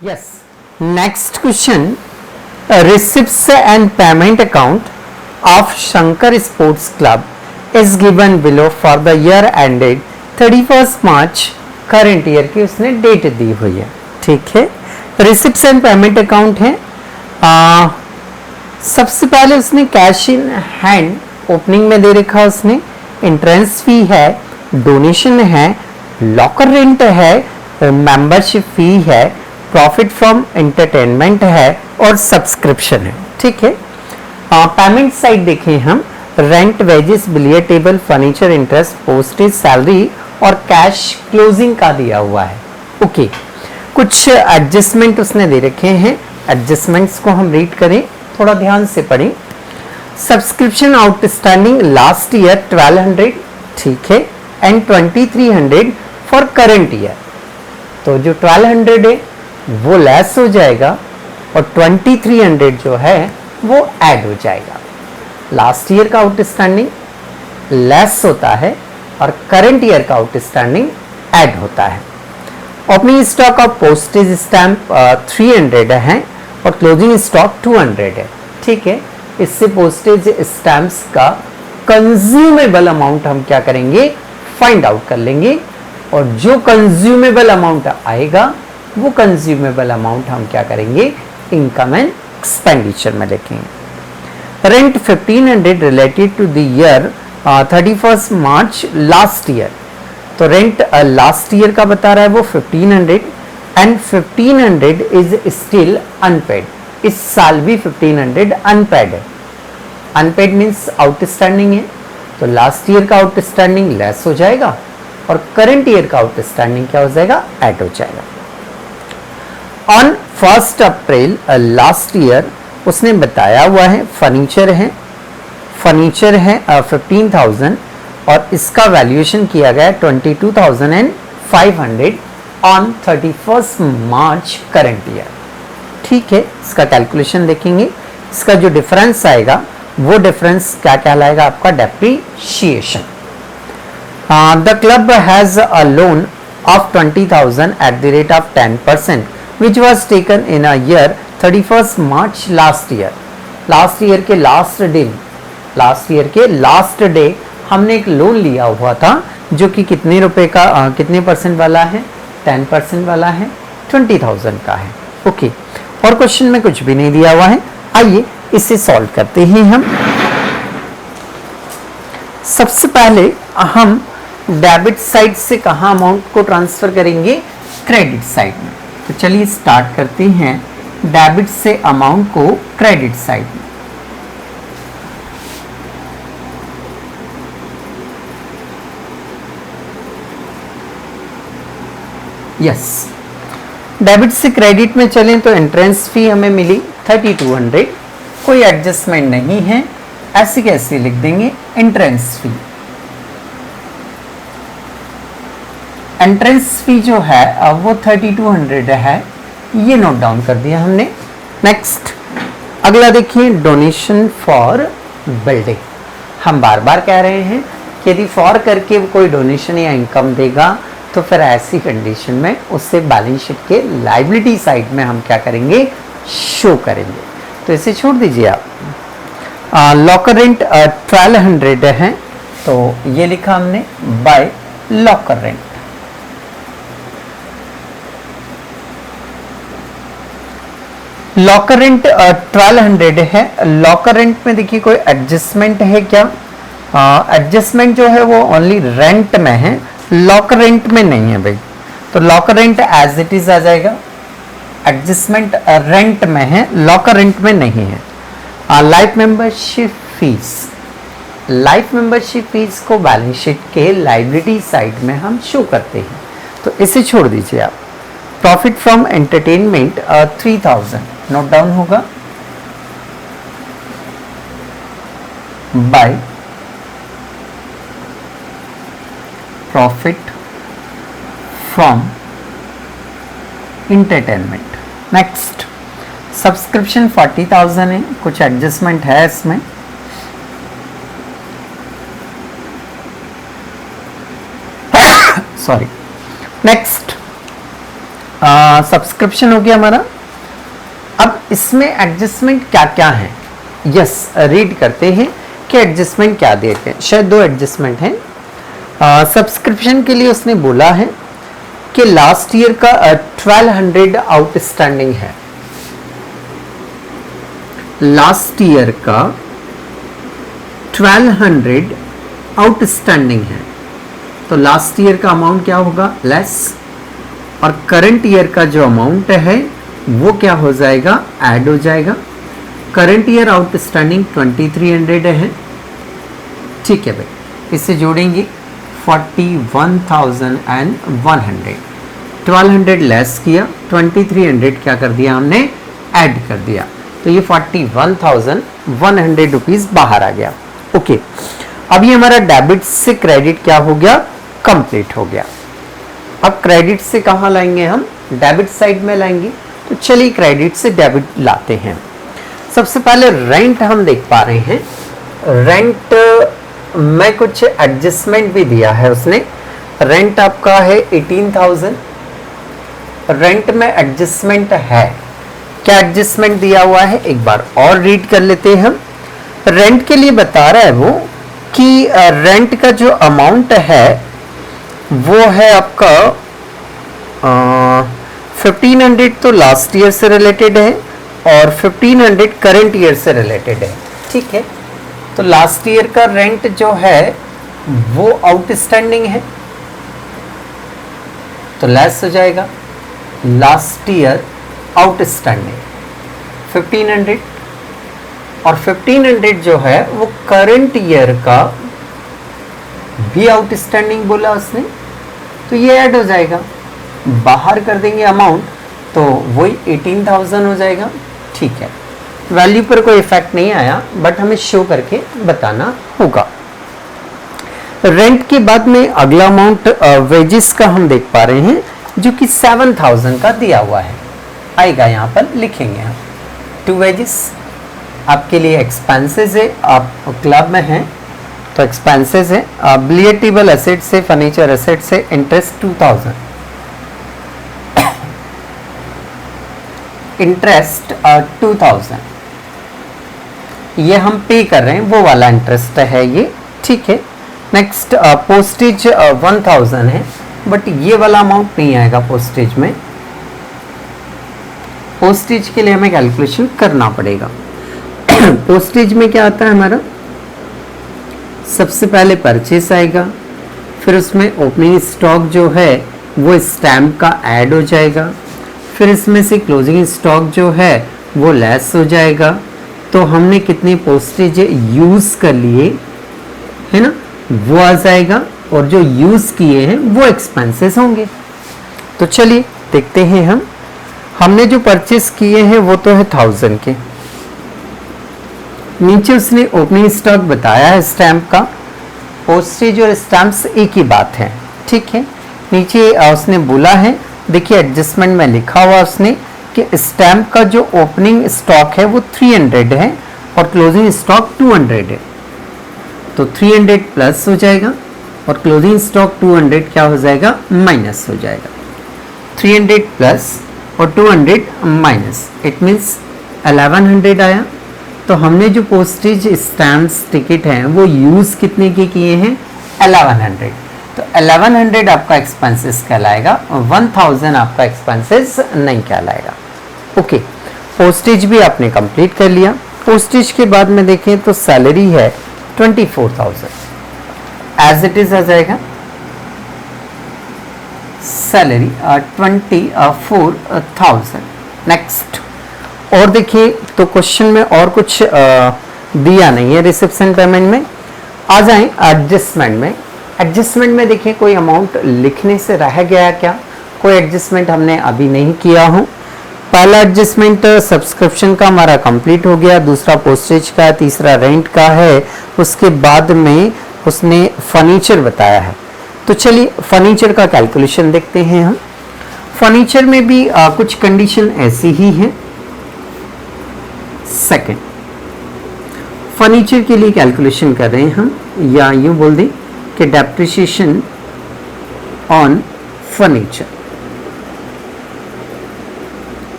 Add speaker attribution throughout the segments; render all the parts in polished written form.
Speaker 1: Yes. Next question. Receipts and payment account of Shankar Sports Club is given below for the year ended 31st March current year की उसने date दी हुई है. ठीक है. Receipts and payment account है. सबसे पहले उसने कैश इन हैंड ओपनिंग में दे रखा है. उसने एंट्रेंस फी है, डोनेशन है, लॉकर रेंट है, मेंबरशिप फी है, प्रॉफिट फ्रॉम एंटरटेनमेंट है और सब्सक्रिप्शन है. ठीक है. पेमेंट साइड देखें हम, rent, wages, billiard table, furniture, interest, postage, salary और कैश क्लोजिंग का दिया हुआ है. ओके. कुछ एडजस्टमेंट उसने दे रखे हैं. एडजस्टमेंट्स को हम रीड करें, थोड़ा ध्यान से पढ़ें. सब्सक्रिप्शन आउटस्टैंडिंग लास्ट ईयर 1200, ठीक है, एंड 2300 फॉर करंट ईयर. तो जो 1200 है वो लेस हो जाएगा और 2300 जो है वो ऐड हो जाएगा. लास्ट ईयर का आउटस्टैंडिंग लेस होता है और करंट ईयर का आउटस्टैंडिंग ऐड होता है. Opening stock of postage stamp 300 है और क्लोजिंग स्टॉक 200 है. ठीक है. इससे पोस्टेज स्टैंप्स का कंज्यूमेबल अमाउंट हम क्या करेंगे, फाइंड आउट कर लेंगे और जो कंज्यूमेबल अमाउंट आएगा वो कंज्यूमेबल अमाउंट हम क्या करेंगे, इनकम एंड एक्सपेंडिचर में लिखेंगे. Rent 1500 related to the year 31st March last year. तो रेंट लास्ट ईयर का बता रहा है वो 1500 एंड 1500 इज स्टिल अनपेड. इस साल भी 1500 अनपेड है. अनपेड मीन्स आउटस्टैंडिंग है. तो लास्ट ईयर का आउटस्टैंडिंग लेस हो जाएगा और करंट ईयर का आउटस्टैंडिंग क्या हो जाएगा, ऐड हो जाएगा. ऑन 1 अप्रैल लास्ट ईयर उसने बताया हुआ है फर्नीचर है, 15,000 और इसका वैल्यूएशन किया गया 22,500 on 31st March current year. ठीक है. इसका कैलकुलेशन देखेंगे. इसका जो डिफरेंस आएगा वो डिफरेंस क्या कहलाएगा, आपका depreciation. The club has a loan of 20,000 at the rate of 10% which was taken in a year 31st March last year. Last year के लास्ट डे हमने एक लोन लिया हुआ था जो कि कितने रुपए का, कितने परसेंट वाला है, 10% वाला है, 20,000 का है. ओके. और क्वेश्चन में कुछ भी नहीं दिया हुआ है. आइए इसे सॉल्व करते हैं हम. सबसे पहले हम डेबिट साइड से कहाँ अमाउंट को ट्रांसफर करेंगे, क्रेडिट साइड में. तो चलिए स्टार्ट करते हैं डेबिट से अमाउंट को क्रेडिट साइड में. यस. डेबिट से क्रेडिट में चलें तो एंट्रेंस फी हमें मिली 3200. कोई एडजस्टमेंट नहीं है, ऐसे कैसे लिख देंगे, एंट्रेंस फी. एंट्रेंस फी जो है वो 3200 है, ये नोट डाउन कर दिया हमने. नेक्स्ट अगला देखिए, डोनेशन फॉर बिल्डिंग. हम बार बार कह रहे हैं कि यदि फॉर करके कोई डोनेशन या इनकम देगा तो फिर ऐसी कंडीशन में उससे बैलेंस शीट के लायबिलिटी साइड में हम क्या करेंगे, शो करेंगे. तो इसे छोड़ दीजिए आप. लॉकर रेंट 1200 है तो ये लिखा हमने by locker rent. Locker rent 1200 है. लॉकर रेंट में देखिए कोई एडजस्टमेंट है क्या, एडजस्टमेंट जो है वो ओनली रेंट में है, लॉकर रेंट में नहीं है भाई. तो locker rent as it is आ जाएगा. एडजस्टमेंट रेंट में है, लॉकर रेंट में नहीं है. Life membership fees, life membership fees को बैलेंस शीट के लायबिलिटी साइड में हम शो करते हैं, तो इसे छोड़ दीजिए आप. Profit from entertainment 3000 note down होगा by profit from entertainment. Next subscription 40,000 है, कुछ एडजस्टमेंट है इसमें. सॉरी. नेक्स्ट सब्सक्रिप्शन हो गया हमारा। अब इसमें एडजस्टमेंट क्या क्या है, यस रीड करते हैं कि एडजस्टमेंट क्या देते हैं। शायद 2 एडजस्टमेंट हैं। सब्सक्रिप्शन के लिए उसने बोला है कि लास्ट ईयर का 1200 आउटस्टैंडिंग है, लास्ट ईयर का 1200 आउटस्टैंडिंग है, तो लास्ट ईयर का अमाउंट क्या होगा, लेस, और करंट ईयर का जो अमाउंट है वो क्या हो जाएगा, ऐड हो जाएगा। करंट ईयर आउटस्टैंडिंग 2300 है, ठीक है भाई, इसे जोड़ेंगे 41,100, 1200 लेस किया, 2300 क्या कर दिया हमने, ऐड कर दिया, तो ये 41,100 रुपीज बाहर आ गया। ओके, अब ये हमारा डेबिट से क्रेडिट क्या हो गया, कंप्लीट हो गया। अब क्रेडिट से कहाँ लाएंगे हम, डेबिट साइड में लाएंगे, तो चलिए क्रेडिट से डेबिट लाते हैं। सबसे पहले रेंट हम देख पा रहे हैं, रेंट में कुछ एडजस्टमेंट भी दिया है उसने। रेंट आपका है 18,000, रेंट में एडजस्टमेंट है, क्या एडजस्टमेंट दिया हुआ है एक बार और रीड कर लेते हैं हम। रेंट के लिए बता रहा है वो कि रेंट का जो अमाउंट है वो है आपका 1500 तो लास्ट ईयर से रिलेटेड है और 1500 करंट ईयर से रिलेटेड है, ठीक है। तो लास्ट ईयर का रेंट जो है वो आउटस्टैंडिंग है, तो लेस हो जाएगा, लास्ट ईयर आउटस्टैंडिंग 1500, और 1500 जो है वो करंट ईयर का भी आउटस्टैंडिंग बोला उसने, तो ये ऐड हो जाएगा, बाहर कर देंगे अमाउंट तो वही 18,000 हो जाएगा, ठीक है। वैल्यू पर कोई इफेक्ट नहीं आया, बट हमें शो करके बताना होगा। रेंट के बाद में अगला अमाउंट वेजेस का हम देख पा रहे हैं, जो कि 7,000 का दिया हुआ है, आएगा यहाँ पर लिखेंगे हम। टू वेजेस आपके लिए एक्सपेंसेस है, आप क्लब में हैं तो एक्सपेंसेस है, बिलियर्डेबल एसेट से, फर्नीचर एसेट से इंटरेस्ट 2000, इंटरेस्ट 2000 ये हम पे कर रहे हैं, वो वाला इंटरेस्ट है ये, ठीक है। नेक्स्ट पोस्टेज 1000 है, बट ये वाला अमाउंट नहीं आएगा पोस्टेज में, पोस्टेज के लिए हमें कैलकुलेशन करना पड़ेगा। पोस्टेज में क्या आता है हमारा, सबसे पहले परचेस आएगा, फिर उसमें ओपनिंग स्टॉक जो है वो स्टैम्प का ऐड हो जाएगा, फिर इसमें से क्लोजिंग स्टॉक जो है वो लेस हो जाएगा। तो हमने कितने पोस्टेज यूज़ कर लिए है ना, वो आ जाएगा, और जो यूज़ किए हैं वो एक्सपेंसेस होंगे। तो चलिए देखते हैं हमने जो परचेस किए हैं वो तो है 1000 के, नीचे उसने ओपनिंग स्टॉक बताया है स्टैम्प का, पोस्टेज और स्टैम्प्स एक ही बात है, ठीक है। नीचे उसने बोला है, देखिए एडजस्टमेंट में लिखा हुआ उसने कि स्टैम्प का जो ओपनिंग स्टॉक है वो 300 है और क्लोजिंग स्टॉक 200 है, तो 300 प्लस हो जाएगा और क्लोजिंग स्टॉक 200 क्या हो जाएगा, माइनस हो जाएगा। 300 प्लस और 200 माइनस, इट मीन्स 1100 आया। तो हमने जो पोस्टेज स्टैम्प्स टिकट हैं वो यूज़ कितने के किए हैं, 1100, तो 1100 आपका एक्सपेंसेस कहलाएगा, 1000 आपका एक्सपेंसेस नहीं कहलाएगा। ओके, पोस्टेज भी आपने कंप्लीट कर लिया। पोस्टेज के बाद में देखें तो सैलरी है 24,000, एज इट इज आ जाएगा सैलरी 24,000। नेक्स्ट, और देखिए तो क्वेश्चन में और कुछ दिया नहीं है रिसेप्शन पेमेंट में। आ जाएं एडजस्टमेंट में। एडजस्टमेंट में देखिए कोई अमाउंट लिखने से रह गया क्या, कोई एडजस्टमेंट हमने अभी नहीं किया हो। पहला एडजस्टमेंट सब्सक्रिप्शन का हमारा कंप्लीट हो गया, दूसरा पोस्टेज का, तीसरा रेंट का है, उसके बाद में उसने फर्नीचर बताया है। तो चलिए फर्नीचर का कैलकुलेशन देखते हैं हम। फर्नीचर में भी कुछ कंडीशन ऐसी ही है। सेकंड, फर्नीचर के लिए कैलकुलेशन कर रहे हैं हम, या यूं बोल दें कि depreciation on furniture.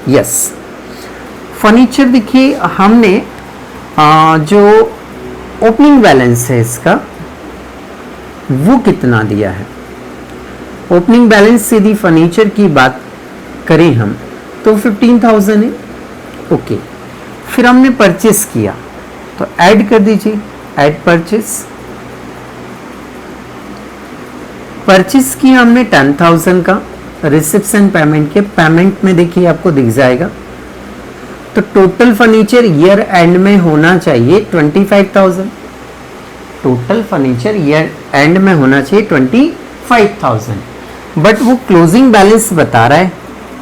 Speaker 1: Yes. Furniture देखिए हमने जो ओपनिंग बैलेंस है इसका वो कितना दिया है। ओपनिंग बैलेंस से यदि फर्नीचर की बात करें हम तो 15,000 है। ओके, फिर हमने परचेस किया तो ऐड कर दीजिए, ऐड परचेस। परचेस किया हमने 10,000 का, रिसिप्शन पेमेंट के पेमेंट में देखिए आपको दिख जाएगा। तो टोटल फर्नीचर ईयर एंड में होना चाहिए 25,000। टोटल फर्नीचर ईयर एंड में होना चाहिए 25,000, बट वो क्लोजिंग बैलेंस बता रहा है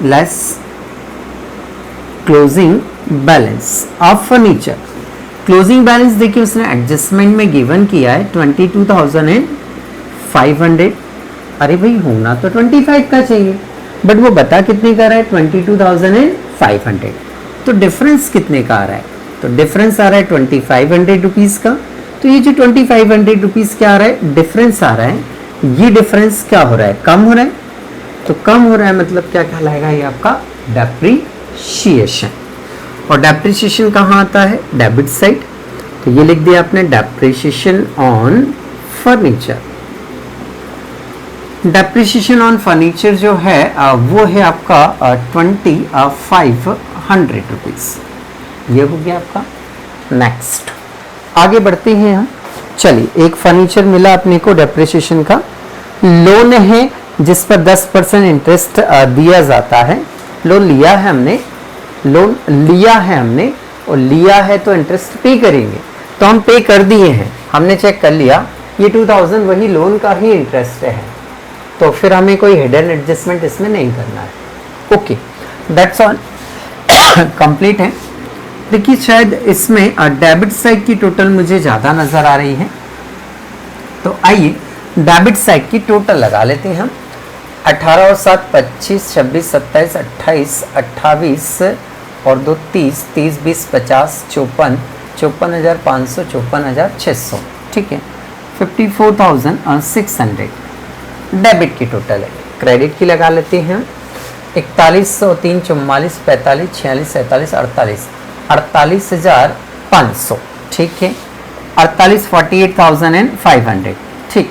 Speaker 1: less closing balance of furniture. Closing balance देखिए उसने एडजस्टमेंट में गिवन किया है 22,500। अरे भाई होना तो 25 का चाहिए, बट वो बता कितने का रहा है 22,500। तो डिफरेंस कितने का आ रहा है? तो डिफरेंस आ रहा है 2,500 रुपीज़ का। तो ये जो 2,500 रुपीज़ क्या आ रहा है, डिफरेंस आ रहा है, ये डिफरेंस क्या हो रहा है, कम हो रहा है। तो कम हो रहा है मतलब क्या कहलाएगा, ये आपका डेप्रीशिएशन। और डेप्रीशिएशन कहाँ आता है, डेबिट साइड। तो ये लिख दिया आपने depreciation on furniture. Depreciation on furniture जो है वो है आपका 2,500 रुपीज़। ये हो गया आपका। नेक्स्ट आगे बढ़ते हैं हम। चलिए, एक फर्नीचर मिला अपने को डेप्रीशिएशन का। लोन है जिस पर 10% इंटरेस्ट दिया जाता है। लोन लिया है हमने, लोन लिया है हमने और लिया है तो इंटरेस्ट पे करेंगे। तो हम पे कर दिए हैं, हमने चेक कर लिया ये 2,000 वही लोन का ही इंटरेस्ट है, तो फिर हमें कोई हिडन एडजस्टमेंट इसमें नहीं करना है। ओके, दैट्स ऑल, कंप्लीट है। देखिए शायद इसमें डेबिट साइड की टोटल मुझे ज़्यादा नज़र आ रही है, तो आइए डेबिट साइड की टोटल लगा लेते हैं हम। 18 और 7 25, 26, 27, 28, 28 और 2 30, 30 20 50, 54, 54,500, 54,600, ठीक है। 54,600 डेबिट की टोटल है। क्रेडिट की लगा लेते हैं हम। 4100, 3, 44, 45, 46, 47, 48, 48,500, ठीक है। 48,500, ठीक।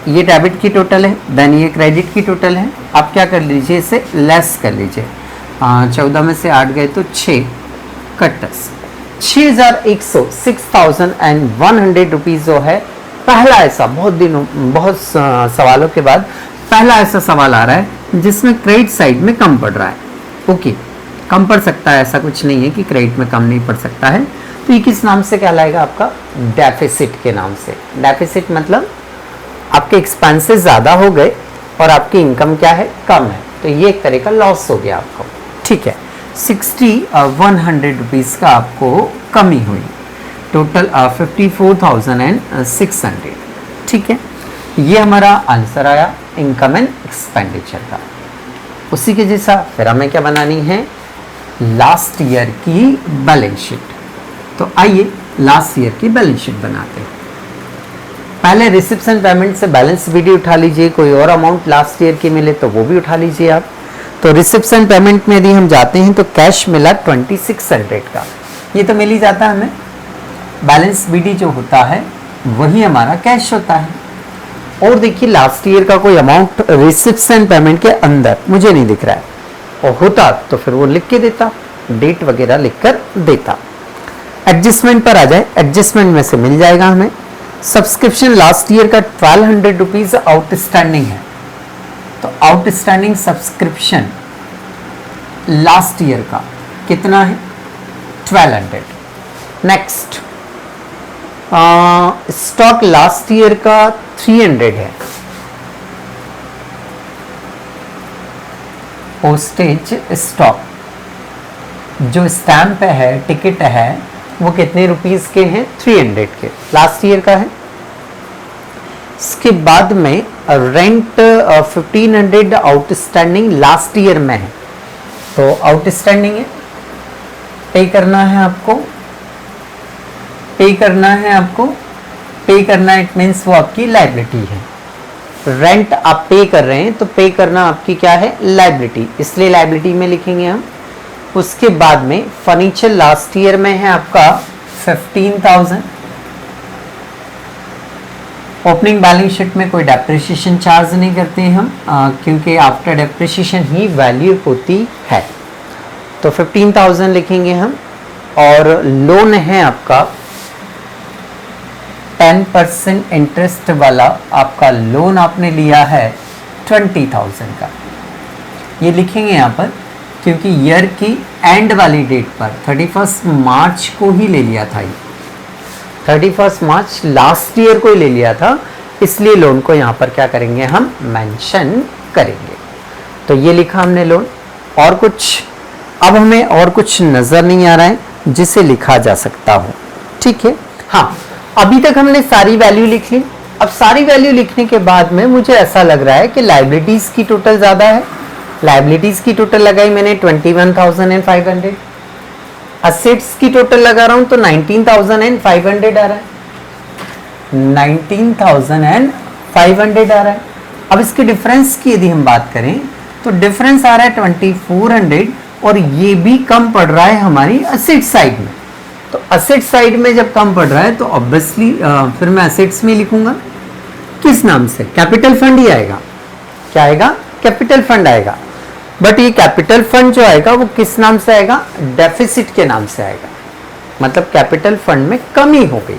Speaker 1: ये डेबिट की टोटल है। देन ये क्रेडिट की टोटल है। आप क्या कर लीजिए, इसे लेस कर लीजिए। 14 में से 8 गए तो 6 कटस 6,100, 6,100 रुपीज़ जो है। पहला ऐसा बहुत सवालों के बाद पहला ऐसा सवाल आ रहा है जिसमें क्रेडिट साइड में कम पड़ रहा है। ओके, कम पड़ सकता है, ऐसा कुछ नहीं है कि क्रेडिट में कम नहीं पड़ सकता है। तो ये किस नाम से कहलाएगा, आपका डेफिसिट के नाम से। डेफिसिट मतलब आपके एक्सपेंसेस ज़्यादा हो गए और आपकी इनकम क्या है, कम है, तो ये एक तरह का लॉस हो गया आपको, ठीक है। 60,100 रुपीज़ का आपको कमी हुई। टोटल 54,600, ठीक है। ये हमारा आंसर आया इनकम एंड एक्सपेंडिचर का। उसी के जैसा फिर हमें क्या बनानी है, लास्ट ईयर की बैलेंस शीट। तो आइए लास्ट ईयर की बैलेंस शीट बनाते हैं। पहले रिसिप्शन पेमेंट से बैलेंस वीडियो उठा लीजिए, कोई और अमाउंट लास्ट ईयर की मिले तो वो भी उठा लीजिए आप। तो रिसिप्शन पेमेंट में यदि हम जाते हैं तो कैश मिला 2,600 का, ये तो मिल ही जाता है हमें। बैलेंस बीडी जो होता है वही हमारा कैश होता है। और देखिए लास्ट ईयर का कोई अमाउंट रिसिप्शन पेमेंट के अंदर मुझे नहीं दिख रहा है, और होता तो फिर वो लिख के देता, डेट वगैरह लिख कर देता। एडजस्टमेंट पर आ जाए, एडजस्टमेंट में से मिल जाएगा हमें। सब्सक्रिप्शन लास्ट ईयर का 1,200 रुपीज़ आउटस्टैंडिंग है, तो आउटस्टैंडिंग सब्सक्रिप्शन लास्ट ईयर का कितना है, 1,200। नेक्स्ट, स्टॉक लास्ट ईयर का 300 है। पोस्टेज स्टॉक जो स्टैंप है, टिकट है, वो कितने रुपीस के हैं, 300 के, लास्ट ईयर का है। इसके बाद में रेंट 1,500 आउटस्टैंडिंग लास्ट ईयर में है, तो आउटस्टैंडिंग है, पे करना है आपको, पे करना है आपको, पे करना, इट मीन्स वो आपकी लायबिलिटी है। रेंट आप पे कर रहे हैं तो पे करना आपकी क्या है, लायबिलिटी, इसलिए लायबिलिटी में लिखेंगे हम। उसके बाद में फर्नीचर लास्ट ईयर में है आपका 15,000। ओपनिंग बैलेंस शीट में कोई डेप्रिसिएशन चार्ज नहीं करते हैं हम, क्योंकि आफ्टर डेप्रिसिएशन ही वैल्यू होती है। तो 15,000 लिखेंगे हम। और लोन है आपका 10% इंटरेस्ट वाला, आपका लोन आपने लिया है 20,000 का, ये लिखेंगे यहाँ पर, क्योंकि ईयर की एंड वाली डेट पर 31 मार्च को ही ले लिया था। ये 31 मार्च लास्ट ईयर को ही ले लिया था, इसलिए लोन को यहाँ पर क्या करेंगे हम मेंशन करेंगे। तो ये लिखा हमने लोन। और कुछ, अब हमें और कुछ नज़र नहीं आ रहा है जिसे लिखा जा सकता हो, ठीक है। हाँ, अभी तक हमने सारी वैल्यू लिख ली। अब सारी वैल्यू लिखने के बाद में मुझे ऐसा लग रहा है कि लाइबिलिटीज़ की टोटल ज़्यादा है। लाइबिलिटीज़ की टोटल लगाई मैंने 21,500। असेट्स की टोटल लगा रहा हूँ तो 19,500 आ रहा है, 19,500 आ रहा है। अब इसके डिफरेंस की यदि हम बात करें तो डिफरेंस आ रहा है 2,400, और ये भी कम पड़ रहा है हमारी असेट साइड में। तो असेट साइड में जब कम पड़ रहा है तो ऑब्वियसली फिर मैं असेट्स में लिखूंगा किस नाम से, कैपिटल फंड ही आएगा। क्या आएगा? कैपिटल फंड आएगा। बट ये कैपिटल फंड जो आएगा वो किस नाम से आएगा? डेफिसिट के नाम से आएगा, मतलब कैपिटल फंड में कमी हो गई।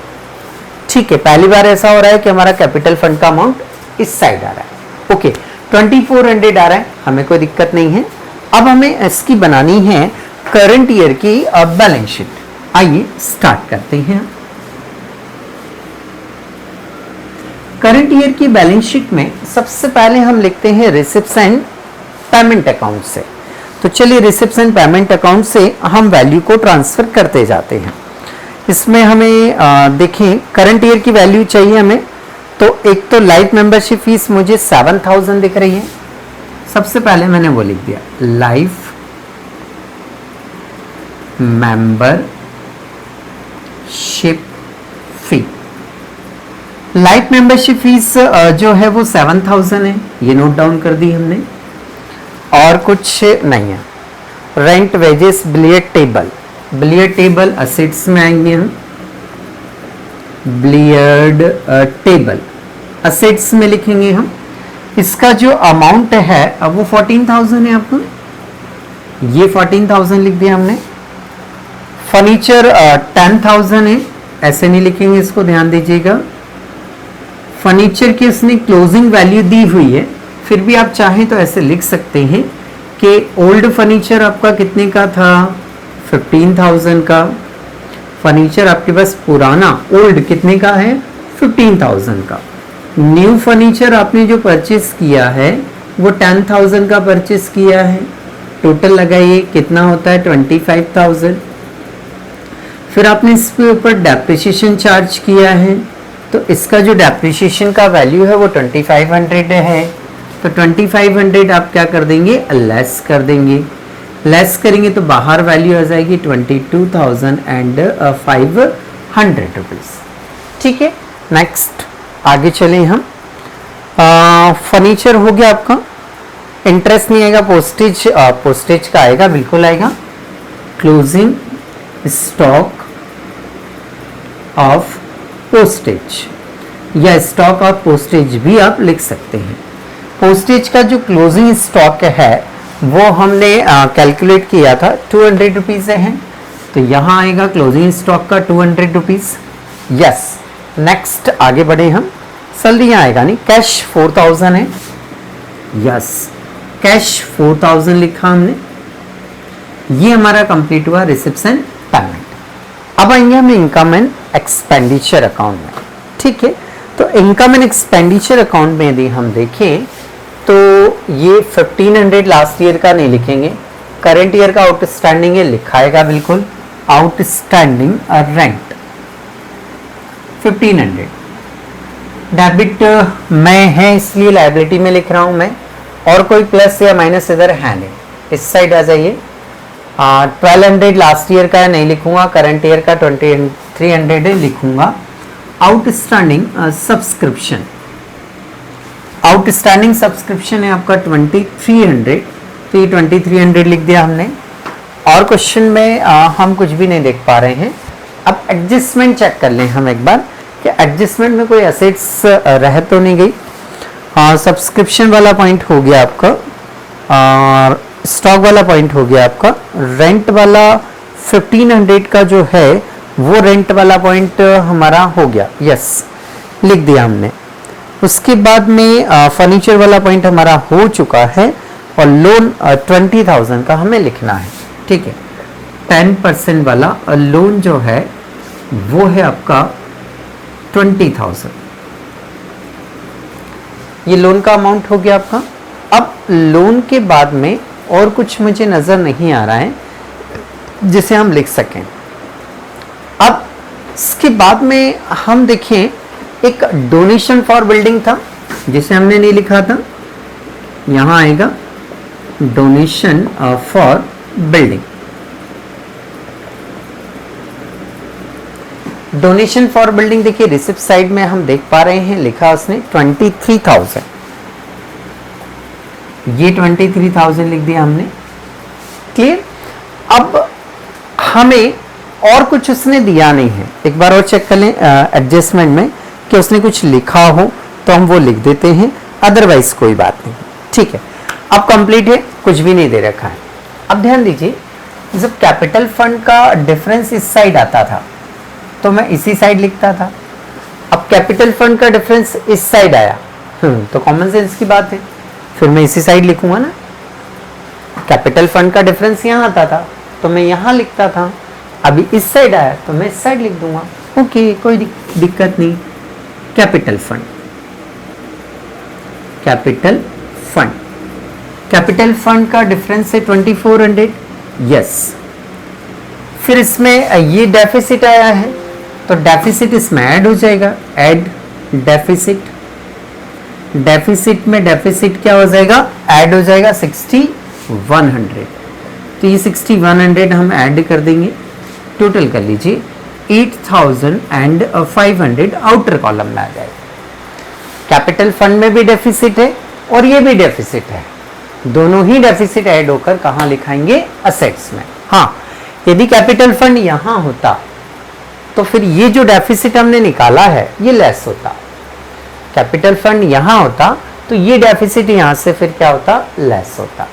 Speaker 1: ठीक है, पहली बार ऐसा हो रहा है कि हमारा कैपिटल फंड का अमाउंट इस साइड आ रहा है। ओके, 2,400 आ रहा है, हमें कोई दिक्कत नहीं है। अब हमें इसकी बनानी है करंट ईयर की बैलेंस शीट। आइए स्टार्ट करते हैं। करंट ईयर की बैलेंस शीट में सबसे पहले हम लिखते हैं रिसिप्ट्स एंड पेमेंट अकाउंट से। तो चलिए रिसिप्ट्स एंड पेमेंट अकाउंट से हम वैल्यू को ट्रांसफर करते जाते हैं। इसमें हमें देखें करंट ईयर की वैल्यू चाहिए हमें। तो एक तो लाइफ मेंबरशिप फीस मुझे 7,000 दिख रही है, सबसे पहले मैंने वो लिख दिया life membership fee. Life membership fees जो है वो 7,000 है, ये नोट डाउन कर दी हमने। और कुछ नहीं है। Rent, wages, billiard table, billiard table assets में आएंगे हम। बिलियर्ड टेबल असेट्स में लिखेंगे हम। इसका जो अमाउंट है अब वो 14,000 है, आपको ये 14,000 लिख दिया हमने। फर्नीचर 10,000 है, ऐसे नहीं लिखेंगे, इसको ध्यान दीजिएगा। फर्नीचर की उसने क्लोजिंग वैल्यू दी हुई है, फिर भी आप चाहें तो ऐसे लिख सकते हैं कि ओल्ड फर्नीचर आपका कितने का था? 15,000 का। फर्नीचर आपके पास पुराना ओल्ड कितने का है? 15,000 का। न्यू फर्नीचर आपने जो परचेस किया है वो 10,000 का परचेस किया है। टोटल लगाइए कितना होता है? 25,000। फिर आपने इसके ऊपर डेप्रिसिएशन चार्ज किया है, तो इसका जो डेप्रिसिएशन का वैल्यू है वो 2,500 है। तो 2,500 आप क्या कर देंगे? लेस कर देंगे। लेस करेंगे तो बाहर वैल्यू आ जाएगी 22,500 रुपीज़। ठीक है, नेक्स्ट आगे चलें हम। फर्नीचर हो गया आपका। इंटरेस्ट नहीं आएगा, पोस्टेज पोस्टेज का आएगा, बिल्कुल आएगा। क्लोजिंग स्टॉक ऑफ पोस्टेज या स्टॉक ऑफ पोस्टेज भी आप लिख सकते हैं। पोस्टेज का जो क्लोजिंग स्टॉक है वो हमने कैलकुलेट किया था 200 रुपीज़ है, तो यहाँ आएगा क्लोजिंग स्टॉक का 200 रुपीज़। यस, नेक्स्ट आगे बढ़े हम। सैलरी आएगा नहीं, कैश 4,000 है। यस, कैश 4,000 लिखा हमने। ये हमारा कंप्लीट हुआ रिसिप्ट्स एंड पेमेंट। अब आएंगे हम इनकम एंड एक्सपेंडिचर अकाउंट में। ठीक है, तो इनकम एंड एक्सपेंडिचर अकाउंट में यदि हम देखें तो ये 1,500 लास्ट ईयर का नहीं लिखेंगे, करंट ईयर का आउटस्टैंडिंग है, लिखाएगा बिल्कुल आउटस्टैंडिंग रेंट 1,500। डेबिट में है इसलिए लायबिलिटी में लिख रहा हूं मैं, और कोई प्लस या माइनस इधर है नहीं, इस साइड आ जाइए। 1,200 लास्ट ईयर का नहीं लिखूंगा, करंट ईयर का 2,300 लिखूंगा। आउटस्टैंडिंग सब्सक्रिप्शन, आउटस्टैंडिंग सब्सक्रिप्शन है आपका 2,300, तो ये 2,300 लिख दिया हमने। और क्वेश्चन में हम कुछ भी नहीं देख पा रहे हैं। अब एडजस्टमेंट चेक कर लें हम एक बार कि एडजस्टमेंट में कोई असेट्स रह तो नहीं गई। सब्सक्रिप्शन वाला पॉइंट हो गया आपका और स्टॉक वाला पॉइंट हो गया आपका। रेंट वाला 1500 का जो है वो रेंट वाला पॉइंट हमारा हो गया, यस लिख दिया हमने। उसके बाद में फर्नीचर वाला पॉइंट हमारा हो चुका है और लोन 20,000 का हमें लिखना है, ठीक है। 10% वाला लोन जो है वो है आपका 20,000, ये लोन का अमाउंट हो गया आपका। अब लोन के बाद में और कुछ मुझे नजर नहीं आ रहा है जिसे हम लिख सकें। अब इसके बाद में हम देखें एक डोनेशन फॉर बिल्डिंग था जिसे हमने नहीं लिखा था, यहां आएगा donation for building. Donation for building देखिए रिसिप्ट साइड में हम देख पा रहे हैं लिखा उसने 23,000, ये 23,000 लिख दिया हमने, क्लियर। अब हमें और कुछ उसने दिया नहीं है, एक बार और चेक कर लें एडजस्टमेंट में कि उसने कुछ लिखा हो तो हम वो लिख देते हैं, अदरवाइज कोई बात नहीं, ठीक है। अब कंप्लीट है, कुछ भी नहीं दे रखा है। अब ध्यान दीजिए जब कैपिटल फंड का डिफरेंस इस साइड आता था तो मैं इसी साइड लिखता था। अब कैपिटल फंड का डिफरेंस इस साइड आया तो कॉमन सेंस की बात है, फिर मैं इसी साइड लिखूंगा ना। कैपिटल फंड का डिफरेंस यहाँ आता था तो मैं यहाँ लिखता था, अभी इस साइड आया तो मैं इस साइड लिख दूंगा, ओके कोई दिक्कत नहीं। Capital fund, capital fund, capital fund का डिफरेंस है 2400, यस। फिर इसमें ये डेफिसिट आया है तो डेफिसिट इसमें ऐड हो जाएगा, ऐड डेफिसिट, डेफिसिट में डेफिसिट क्या हो जाएगा, ऐड हो जाएगा 6100, तो ये 6100 हम ऐड कर देंगे, टोटल कर लीजिए 8,500 आउटर कॉलम में आ जाएगा। कैपिटल फंड में भी डेफिसिट है और ये भी डेफिसिट है, दोनों ही डेफिसिट ऐड होकर कहाँ लिखाएंगे, असेट्स में। हाँ, यदि कैपिटल फंड यहां होता तो फिर ये जो डेफिसिट हमने निकाला है ये लेस होता। कैपिटल फंड यहां होता तो ये डेफिसिट यहां से फिर क्या होता, लेस होता।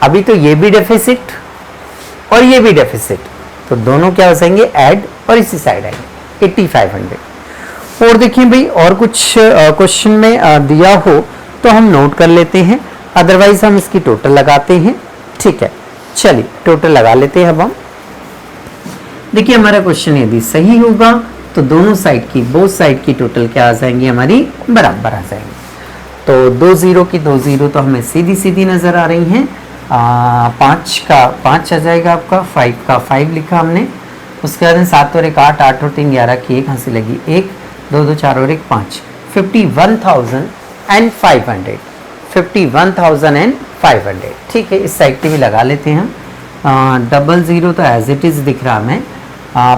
Speaker 1: अभी तो ये भी डेफिसिट और ये भी डेफिसिट, तो दोनों क्या हो जाएंगे, ऐड, और इसी साइड आएंगे 8500। और देखिए भाई और कुछ क्वेश्चन में दिया हो तो हम नोट कर लेते हैं, अदरवाइज हम इसकी टोटल लगाते हैं, ठीक है। चलिए टोटल लगा लेते हैं। अब हम देखिए हमारा क्वेश्चन यदि सही होगा तो दोनों साइड की, बोथ साइड की टोटल क्या आ जाएंगी, हमारी बराबर आ जाएंगी। तो 2 0 की 2 0 तो हमें सीधी सीधी नजर आ रही हैं। 5 का 5 आ जाएगा आपका, 5 का 5 लिखा हमने। उसके बाद 7 और 1 8, 8 और 3 11 की 1 हंसी लगी 1, 2 2 4 और 1 5, 51,500, 51,500, ठीक है। इस साइड की भी लगा लेते हैं हम। 00 तो एज इट इज़ दिख रहा हमें।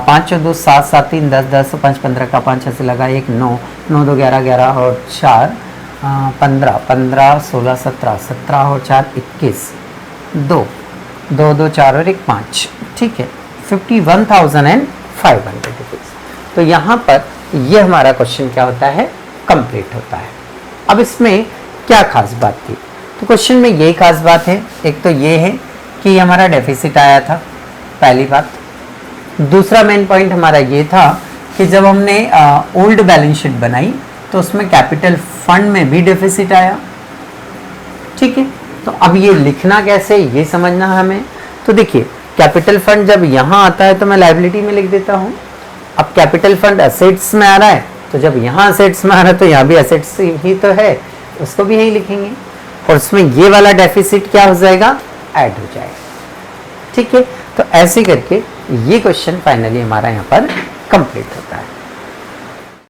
Speaker 1: 5 और 2 7, 7 3 10, 10 5 15 का 5 ऐसे लगा 1 9, 9 2 11, 11 और 4 15, 15 16 17, 17 और 4 21, 2 2 2 4 और 1 5, ठीक है। 51,500 रुपीज़। तो यहाँ पर ये हमारा क्वेश्चन क्या होता है, कंप्लीट होता है। अब इसमें क्या खास बात थी, तो क्वेश्चन में यही खास बात है। एक तो ये है कि हमारा डेफिसिट आया था, पहली बात। दूसरा मेन पॉइंट हमारा ये था कि जब हमने ओल्ड बैलेंस शीट बनाई तो उसमें कैपिटल फंड में भी डेफिसिट आया, ठीक है। तो अब ये लिखना कैसे, ये समझना है हमें। तो देखिए कैपिटल फंड जब यहाँ आता है तो मैं लायबिलिटी में लिख देता हूँ। अब कैपिटल फंड असेट्स में आ रहा है तो जब यहाँ असेट्स में आ रहा है तो यहाँ भी असेट्स ही तो है, उसको भी यहीं लिखेंगे। और उसमें ये वाला डेफिसिट क्या हो जाएगा, ऐड हो जाएगा, ठीक है। तो ऐसे करके ये क्वेश्चन फाइनली हमारा यहाँ पर कंप्लीट होता है।